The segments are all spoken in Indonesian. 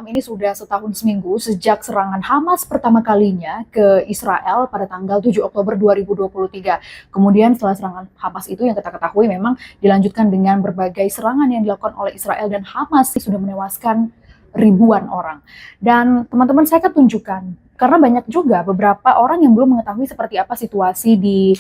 Ini sudah setahun seminggu sejak serangan Hamas pertama kalinya ke Israel pada tanggal 7 Oktober 2023. Kemudian setelah serangan Hamas itu yang kita ketahui memang dilanjutkan dengan berbagai serangan yang dilakukan oleh Israel dan Hamas sudah menewaskan ribuan orang. Dan teman-teman saya akan tunjukkan, karena banyak juga beberapa orang yang belum mengetahui seperti apa situasi di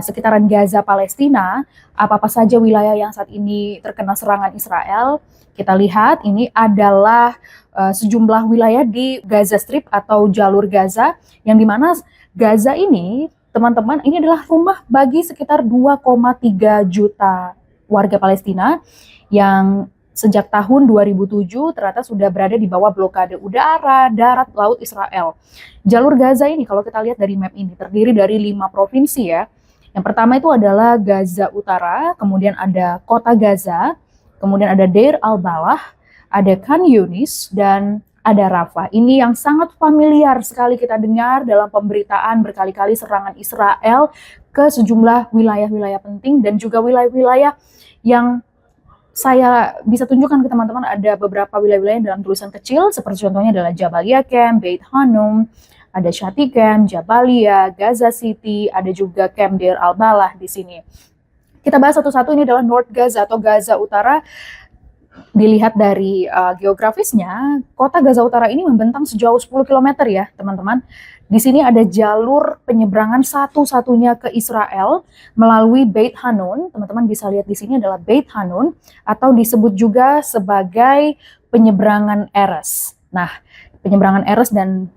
sekitaran Gaza, Palestina, apa-apa saja wilayah yang saat ini terkena serangan Israel. Kita lihat ini adalah sejumlah wilayah di Gaza Strip atau jalur Gaza, yang dimana Gaza ini, teman-teman, ini adalah rumah bagi sekitar 2,3 juta warga Palestina yang sejak tahun 2007 ternyata sudah berada di bawah blokade udara, darat, laut Israel. Jalur Gaza ini kalau kita lihat dari map ini terdiri dari 5 provinsi ya. Yang pertama itu adalah Gaza Utara, kemudian ada kota Gaza, kemudian ada Deir al-Balah, ada Khan Yunis, dan ada Rafah. Ini yang sangat familiar sekali kita dengar dalam pemberitaan berkali-kali serangan Israel ke sejumlah wilayah-wilayah penting dan juga wilayah-wilayah yang saya bisa tunjukkan ke teman-teman. Ada beberapa wilayah-wilayah dalam tulisan kecil, seperti contohnya adalah Jabalia Camp, Beit Hanun, ada Shati Camp, Jabalia, Gaza City, ada juga Camp Deir al-Balah di sini. Kita bahas satu-satu. Ini adalah North Gaza atau Gaza Utara. Dilihat dari geografisnya, kota Gaza Utara ini membentang sejauh 10 km ya, teman-teman. Di sini ada jalur penyeberangan satu-satunya ke Israel melalui Beit Hanun. Teman-teman bisa lihat di sini adalah Beit Hanun, atau disebut juga sebagai penyeberangan Erez. Nah, penyeberangan Erez dan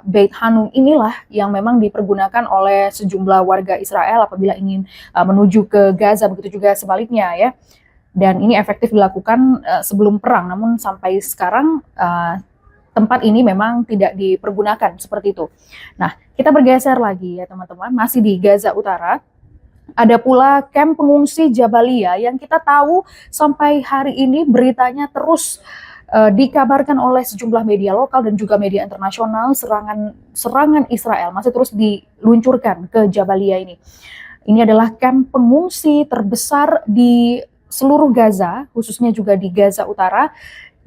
Beit Hanun inilah yang memang dipergunakan oleh sejumlah warga Israel apabila ingin menuju ke Gaza, begitu juga sebaliknya ya. Dan ini efektif dilakukan sebelum perang, namun sampai sekarang tempat ini memang tidak dipergunakan seperti itu. Nah, kita bergeser lagi ya teman-teman, masih di Gaza Utara. Ada pula kamp pengungsi Jabalia yang kita tahu sampai hari ini beritanya terus dikabarkan oleh sejumlah media lokal dan juga media internasional. Serangan Israel masih terus diluncurkan ke Jabalia ini. Ini adalah kamp pengungsi terbesar di seluruh Gaza, khususnya juga di Gaza Utara.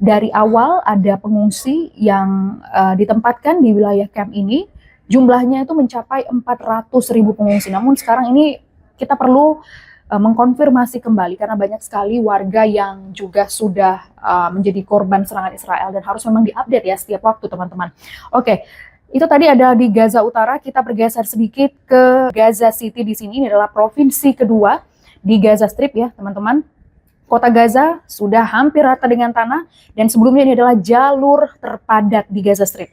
Dari awal ada pengungsi yang ditempatkan di wilayah kamp ini, jumlahnya itu mencapai 400.000 pengungsi. Namun sekarang ini kita perlu mengkonfirmasi kembali karena banyak sekali warga yang juga sudah menjadi korban serangan Israel dan harus memang diupdate ya setiap waktu, teman-teman. Oke, itu tadi ada di Gaza Utara. Kita bergeser sedikit ke Gaza City. Di sini ini adalah provinsi kedua di Gaza Strip ya, teman-teman. Kota Gaza sudah hampir rata dengan tanah, dan sebelumnya ini adalah jalur terpadat di Gaza Strip.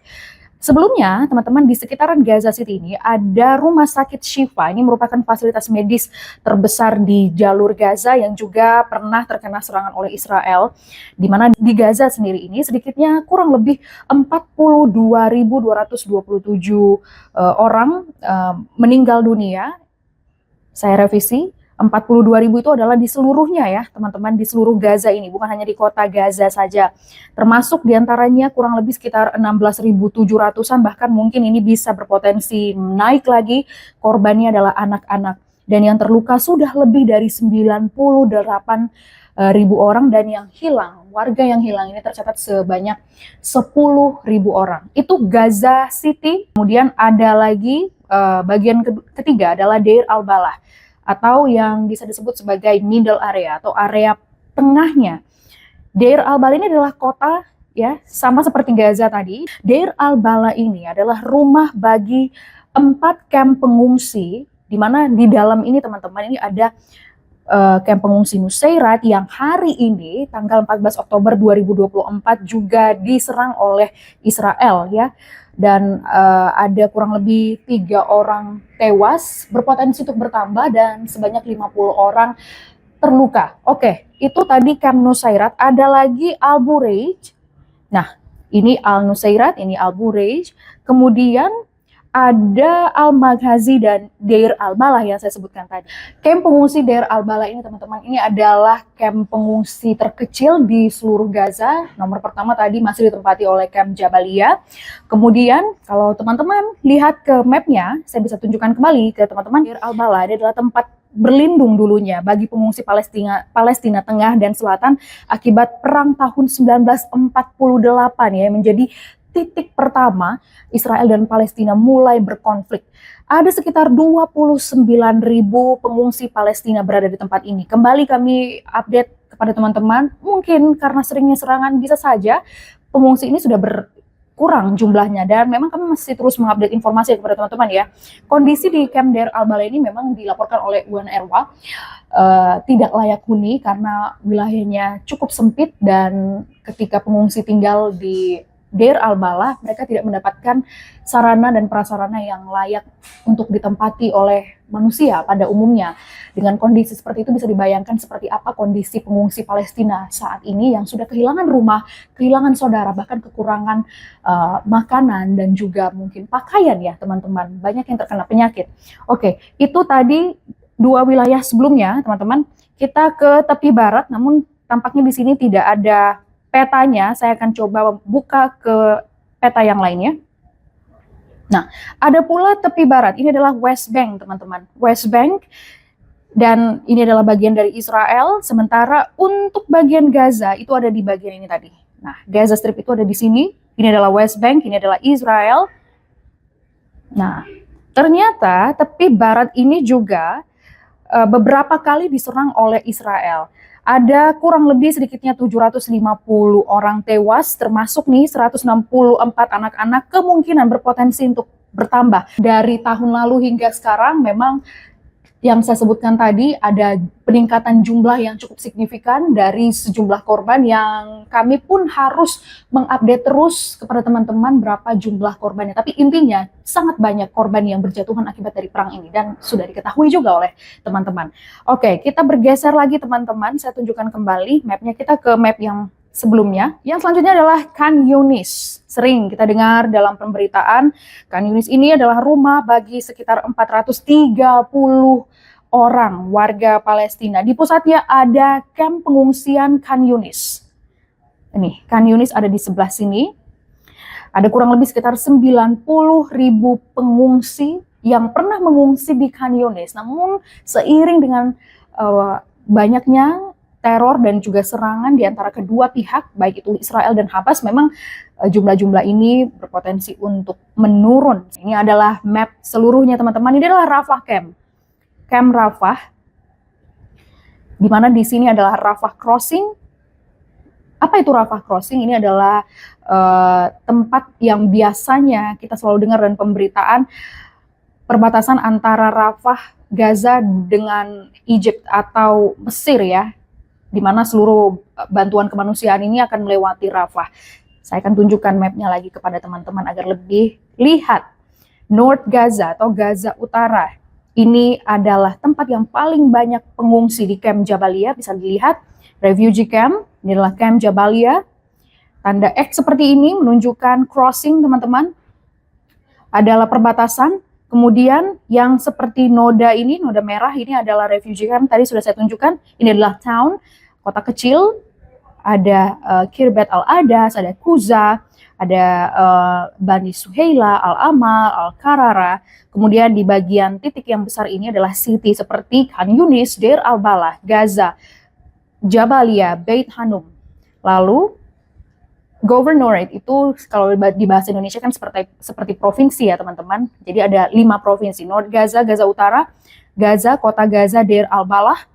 Sebelumnya, teman-teman, di sekitaran Gaza City ini ada rumah sakit Shifa. Ini merupakan fasilitas medis terbesar di jalur Gaza yang juga pernah terkena serangan oleh Israel. Di mana di Gaza sendiri ini sedikitnya kurang lebih 42.227 orang meninggal dunia. Saya revisi. 42.000 itu adalah di seluruhnya ya teman-teman, di seluruh Gaza ini, bukan hanya di kota Gaza saja. Termasuk diantaranya kurang lebih sekitar 16.700-an, bahkan mungkin ini bisa berpotensi naik lagi. Korbannya adalah anak-anak. Dan yang terluka sudah lebih dari 98.000 orang, dan yang hilang, warga yang hilang ini tercatat sebanyak 10.000 orang. Itu Gaza City. Kemudian ada lagi bagian ketiga adalah Deir al-Balah, atau yang bisa disebut sebagai middle area atau area tengahnya. Deir al-Balah ini adalah kota ya, sama seperti Gaza tadi. Deir al-Balah ini adalah rumah bagi 4 kamp pengungsi, di mana di dalam ini teman-teman ini ada kamp pengungsi Nusairat yang hari ini tanggal 14 Oktober 2024 juga diserang oleh Israel ya. Dan ada kurang lebih 3 orang tewas, berpotensi untuk bertambah, dan sebanyak 50 orang terluka. Oke, itu tadi Camp Nusairat. Ada lagi Al Bureij. Nah, ini Al Nusairat, ini Al Bureij. Kemudian ada Al Maghazi dan Deir al-Balah yang saya sebutkan tadi. Kamp pengungsi Deir al-Balah ini teman-teman, ini adalah kamp pengungsi terkecil di seluruh Gaza. Nomor pertama tadi masih ditempati oleh kamp Jabalia. Kemudian kalau teman-teman lihat ke mapnya, saya bisa tunjukkan kembali ke teman-teman. Deir al-Balah ini adalah tempat berlindung dulunya bagi pengungsi Palestina Tengah dan Selatan akibat perang tahun 1948 ya, menjadi titik pertama Israel dan Palestina mulai berkonflik. Ada sekitar 29.000 pengungsi Palestina berada di tempat ini. Kembali kami update kepada teman-teman, mungkin karena seringnya serangan bisa saja pengungsi ini sudah kurang jumlahnya, dan memang kami masih terus mengupdate informasi kepada teman-teman ya. Kondisi di Camp Deir al-Balah ini memang dilaporkan oleh UNRWA tidak layak huni karena wilayahnya cukup sempit, dan ketika pengungsi tinggal di Deir al-Balah, mereka tidak mendapatkan sarana dan prasarana yang layak untuk ditempati oleh manusia pada umumnya. Dengan kondisi seperti itu bisa dibayangkan seperti apa kondisi pengungsi Palestina saat ini yang sudah kehilangan rumah, kehilangan saudara, bahkan kekurangan makanan dan juga mungkin pakaian ya teman-teman. Banyak yang terkena penyakit. Oke, itu tadi dua wilayah sebelumnya teman-teman. Kita ke tepi barat, namun tampaknya di sini tidak ada petanya. Saya akan coba buka ke peta yang lainnya. Nah, ada pula tepi barat. Ini adalah West Bank, teman-teman. West Bank, dan ini adalah bagian dari Israel. Sementara untuk bagian Gaza itu ada di bagian ini tadi. Nah, Gaza Strip itu ada di sini. Ini adalah West Bank, ini adalah Israel. Nah, ternyata tepi barat ini juga beberapa kali diserang oleh Israel. Ada kurang lebih sedikitnya 750 orang tewas, termasuk nih 164 anak-anak, kemungkinan berpotensi untuk bertambah. Dari tahun lalu hingga sekarang memang yang saya sebutkan tadi ada peningkatan jumlah yang cukup signifikan dari sejumlah korban, yang kami pun harus mengupdate terus kepada teman-teman berapa jumlah korbannya. Tapi intinya sangat banyak korban yang berjatuhan akibat dari perang ini, dan sudah diketahui juga oleh teman-teman. Oke, kita bergeser lagi teman-teman. Saya tunjukkan kembali mapnya, kita ke map yang sebelumnya. Yang selanjutnya adalah Khan Yunis. Sering kita dengar dalam pemberitaan, Khan Yunis ini adalah rumah bagi sekitar 430 orang warga Palestina. Di pusatnya ada kamp pengungsian Khan Yunis. Ini, Khan Yunis ada di sebelah sini. Ada kurang lebih sekitar 90.000 pengungsi yang pernah mengungsi di Khan Yunis. Namun seiring dengan banyaknya teror dan juga serangan di antara kedua pihak, baik itu Israel dan Hamas, memang jumlah-jumlah ini berpotensi untuk menurun. Ini adalah map seluruhnya teman-teman. Ini adalah Rafah Camp. Camp Rafah, di mana di sini adalah Rafah Crossing. Apa itu Rafah Crossing? Ini adalah tempat yang biasanya kita selalu dengar dan pemberitaan, perbatasan antara Rafah, Gaza dengan Egypt atau Mesir ya, di mana seluruh bantuan kemanusiaan ini akan melewati Rafah. Saya akan tunjukkan mapnya lagi kepada teman-teman agar lebih lihat. North Gaza atau Gaza Utara. Ini adalah tempat yang paling banyak pengungsi di Camp Jabalia. Bisa dilihat, refugee camp, ini adalah Camp Jabalia. Tanda X seperti ini menunjukkan crossing teman-teman. Adalah perbatasan. Kemudian yang seperti noda ini, noda merah ini adalah refugee camp. Tadi sudah saya tunjukkan, ini adalah town, kota kecil. Ada Kirbet al-Adas, ada Kuza, ada Bani Suheila, Al-Amal, Al-Karara. Kemudian di bagian titik yang besar ini adalah city seperti Khan Yunis, Deir al-Balah, Gaza, Jabalia, Beit Hanum. Lalu governorate itu kalau di bahasa Indonesia kan seperti provinsi ya teman-teman. Jadi ada 5 provinsi, North Gaza, Gaza Utara, Gaza, kota Gaza, Deir al-Balah,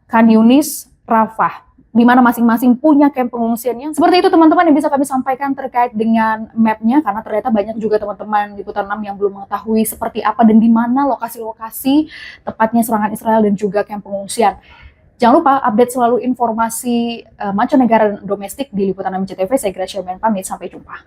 Khan Yunis, Rafah, di mana masing-masing punya kamp pengungsiannya. Seperti itu teman-teman yang bisa kami sampaikan terkait dengan mapnya, karena ternyata banyak juga teman-teman di Liputan 6 yang belum mengetahui seperti apa dan di mana lokasi-lokasi tepatnya serangan Israel dan juga kamp pengungsian. Jangan lupa update selalu informasi mancanegara dan domestik di Liputan 6 CTV. Saya Gracia pamit, sampai jumpa.